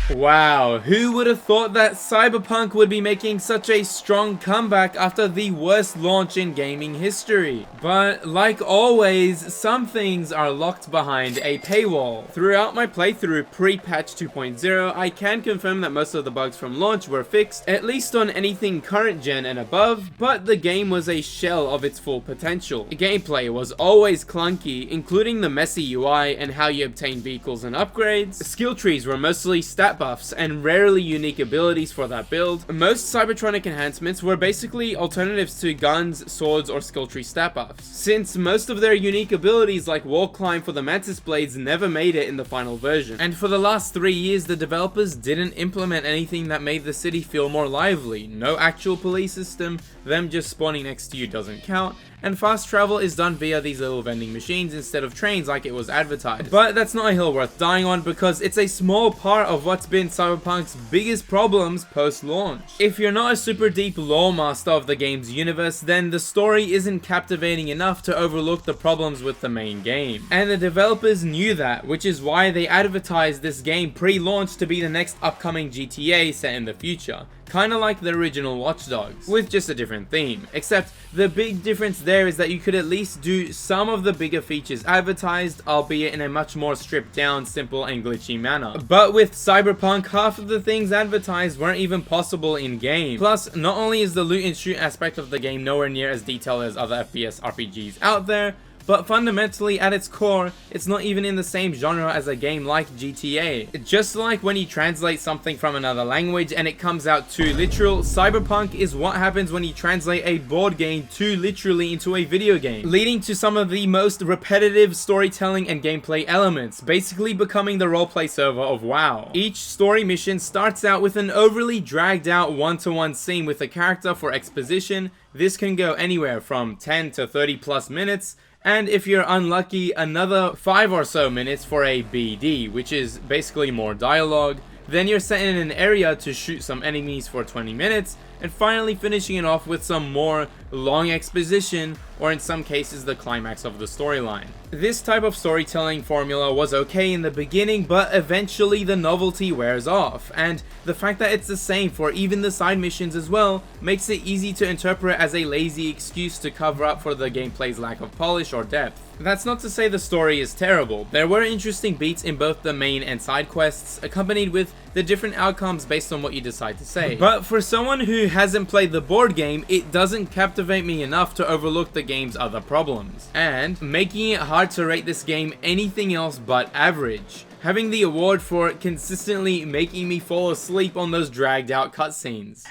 Wow, who would have thought that Cyberpunk would be making such a strong comeback after the worst launch in gaming history? But like always, some things are locked behind a paywall. Throughout my playthrough pre-patch 2.0, I can confirm that most of the bugs from launch were fixed, at least on anything current gen and above, but the game was a shell of its full potential. Gameplay was always clunky, including the messy UI and how you obtain vehicles and upgrades. Skill trees were mostly stat buffs and rarely unique abilities for that build. Most Cybertronic enhancements were basically alternatives to guns, swords, or skill tree stat buffs, since most of their unique abilities like wall climb for the Mantis Blades never made it in the final version. And for the last 3 years, the developers didn't implement anything that made the city feel more lively. No actual police system, them just spawning next to you doesn't count, and fast travel is done via these little vending machines instead of trains like it was advertised. But that's not a hill worth dying on, because it's a small part of what's been Cyberpunk's biggest problems post-launch. If you're not a super deep lore master of the game's universe, then the story isn't captivating enough to overlook the problems with the main game. And the developers knew that, which is why they advertised this game pre-launch to be the next upcoming GTA set in the future. Kinda like the original Watch Dogs, with just a different theme. Except the big difference there is that you could at least do some of the bigger features advertised, albeit in a much more stripped down, simple and glitchy manner. But with Cyberpunk, half of the things advertised weren't even possible in game. Plus, not only is the loot and shoot aspect of the game nowhere near as detailed as other FPS RPGs out there, but fundamentally, at its core, it's not even in the same genre as a game like GTA. Just like when you translate something from another language and it comes out too literal, Cyberpunk is what happens when you translate a board game too literally into a video game, leading to some of the most repetitive storytelling and gameplay elements, basically becoming the roleplay server of WoW. Each story mission starts out with an overly dragged out one-to-one scene with a character for exposition. This can go anywhere from 10 to 30 plus minutes, and if you're unlucky, another 5 or so minutes for a BD, which is basically more dialogue. Then you're set in an area to shoot some enemies for 20 minutes, and finally finishing it off with some more long exposition, or in some cases the climax of the storyline. This type of storytelling formula was okay in the beginning, but eventually the novelty wears off, and the fact that it's the same for even the side missions as well makes it easy to interpret as a lazy excuse to cover up for the gameplay's lack of polish or depth. That's not to say the story is terrible. There were interesting beats in both the main and side quests, accompanied with the different outcomes based on what you decide to say. But for someone who hasn't played the board game, it doesn't captivate me enough to overlook the game's other problems, and making it hard to rate this game anything else but average, having the award for consistently making me fall asleep on those dragged out cutscenes.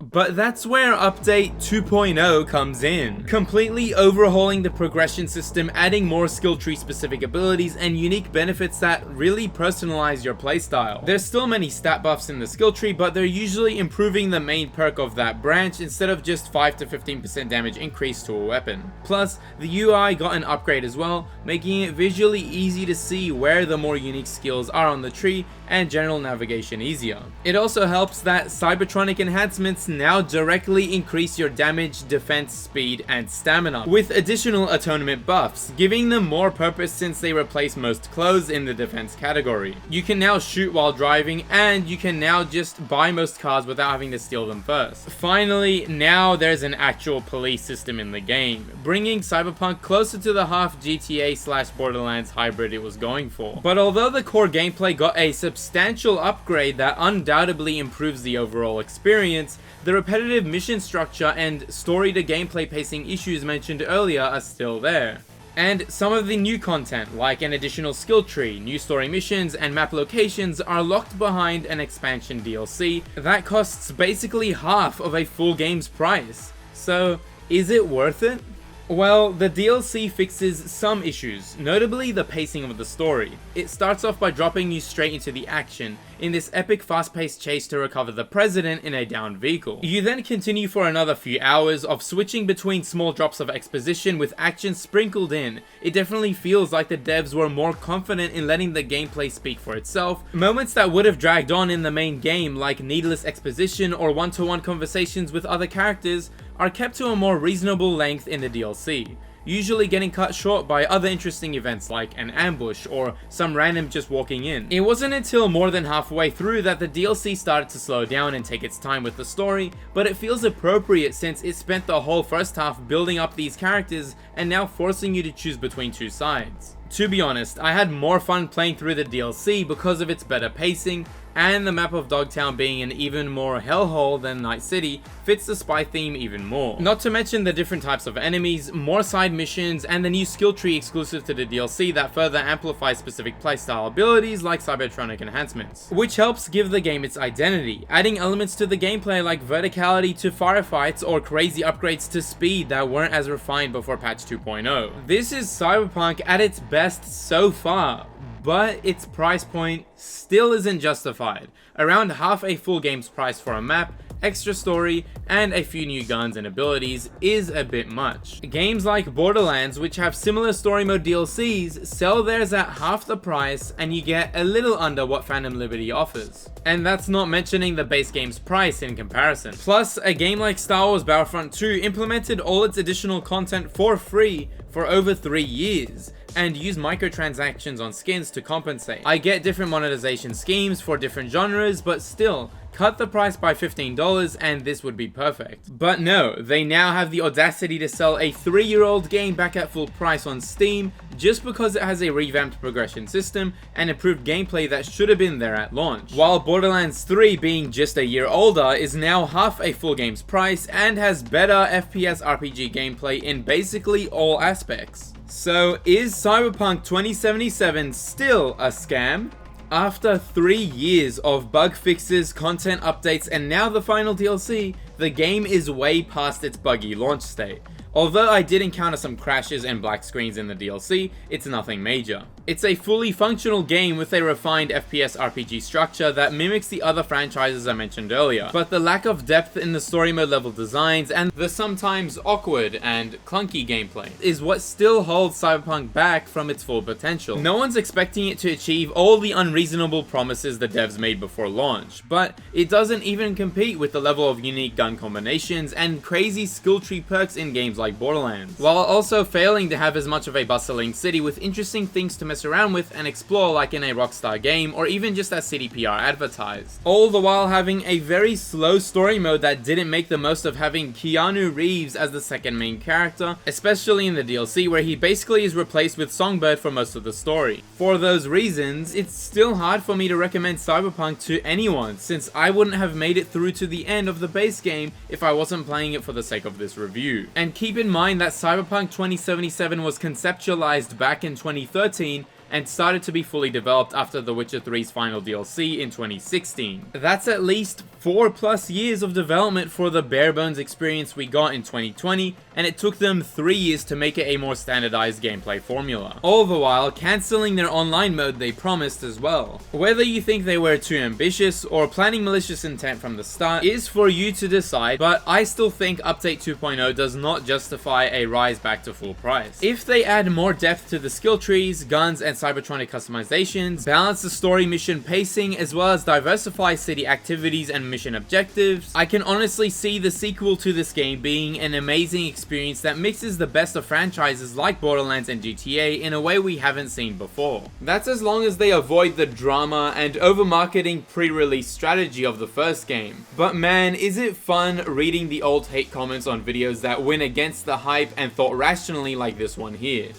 But that's where Update 2.0 comes in, completely overhauling the progression system, adding more skill tree specific abilities and unique benefits that really personalize your playstyle. There's still many stat buffs in the skill tree, but they're usually improving the main perk of that branch instead of just 5 to 15% damage increase to a weapon. Plus, the UI got an upgrade as well, making it visually easy to see where the more unique skills are on the tree and general navigation easier. It also helps that Cybertronic enhancements now directly increase your damage, defense, speed, and stamina, with additional atonement buffs, giving them more purpose since they replace most clothes in the defense category. You can now shoot while driving, and you can now just buy most cars without having to steal them first. Finally, now there's an actual police system in the game, bringing Cyberpunk closer to the half GTA/Borderlands hybrid it was going for. But although the core gameplay got a substantial upgrade that undoubtedly improves the overall experience, the repetitive mission structure and story to gameplay pacing issues mentioned earlier are still there. And some of the new content, like an additional skill tree, new story missions, and map locations, are locked behind an expansion DLC that costs basically half of a full game's price. So, is it worth it? Well, the DLC fixes some issues, notably the pacing of the story. It starts off by dropping you straight into the action, in this epic fast-paced chase to recover the president in a downed vehicle. You then continue for another few hours of switching between small drops of exposition with action sprinkled in. It definitely feels like the devs were more confident in letting the gameplay speak for itself. Moments that would have dragged on in the main game, like needless exposition or one-to-one conversations with other characters, are kept to a more reasonable length in the DLC. usually getting cut short by other interesting events like an ambush or some random just walking in. It wasn't until more than halfway through that the DLC started to slow down and take its time with the story, but it feels appropriate since it spent the whole first half building up these characters and now forcing you to choose between two sides. To be honest, I had more fun playing through the DLC because of its better pacing, and the map of Dogtown being an even more hellhole than Night City fits the spy theme even more. Not to mention the different types of enemies, more side missions, and the new skill tree exclusive to the DLC that further amplifies specific playstyle abilities like Cybertronic enhancements, which helps give the game its identity, adding elements to the gameplay like verticality to firefights or crazy upgrades to speed that weren't as refined before patch 2.0. This is Cyberpunk at its best so far, but its price point still isn't justified. Around half a full game's price for a map, extra story, and a few new guns and abilities is a bit much. Games like Borderlands, which have similar story mode DLCs, sell theirs at half the price and you get a little under what Phantom Liberty offers. And that's not mentioning the base game's price in comparison. Plus, a game like Star Wars Battlefront 2 implemented all its additional content for free for over 3 years, and use microtransactions on skins to compensate. I get different monetization schemes for different genres, but still, cut the price by $15 and this would be perfect. But no, they now have the audacity to sell a 3-year-old game back at full price on Steam just because it has a revamped progression system and improved gameplay that should have been there at launch. While Borderlands 3, being just a year older, is now half a full game's price and has better FPS RPG gameplay in basically all aspects. So is Cyberpunk 2077 still a scam? After 3 years of bug fixes, content updates, and now the final DLC, the game is way past its buggy launch state. Although I did encounter some crashes and black screens in the DLC, it's nothing major. It's a fully functional game with a refined FPS RPG structure that mimics the other franchises I mentioned earlier, but the lack of depth in the story mode level designs and the sometimes awkward and clunky gameplay is what still holds Cyberpunk back from its full potential. No one's expecting it to achieve all the unreasonable promises the devs made before launch, but it doesn't even compete with the level of unique gun combinations and crazy skill tree perks in games like Borderlands, while also failing to have as much of a bustling city with interesting things to mess around with and explore like in a Rockstar game or even just as CDPR advertised. All the while having a very slow story mode that didn't make the most of having Keanu Reeves as the second main character, especially in the DLC where he basically is replaced with Songbird for most of the story. For those reasons, it's still hard for me to recommend Cyberpunk to anyone since I wouldn't have made it through to the end of the base game if I wasn't playing it for the sake of this review. And keep in mind that Cyberpunk 2077 was conceptualized back in 2013 and started to be fully developed after The Witcher 3's final DLC in 2016. That's at least 4+ years of development for the bare bones experience we got in 2020, and it took them 3 years to make it a more standardized gameplay formula. All the while cancelling their online mode they promised as well. Whether you think they were too ambitious or planning malicious intent from the start is for you to decide, but I still think Update 2.0 does not justify a rise back to full price. If they add more depth to the skill trees, guns, and Cybertronic customizations, balance the story mission pacing, as well as diversify city activities and mission objectives, I can honestly see the sequel to this game being an amazing experience that mixes the best of franchises like Borderlands and GTA in a way we haven't seen before. That's as long as they avoid the drama and over-marketing pre-release strategy of the first game. But man, is it fun reading the old hate comments on videos that went against the hype and thought rationally like this one here.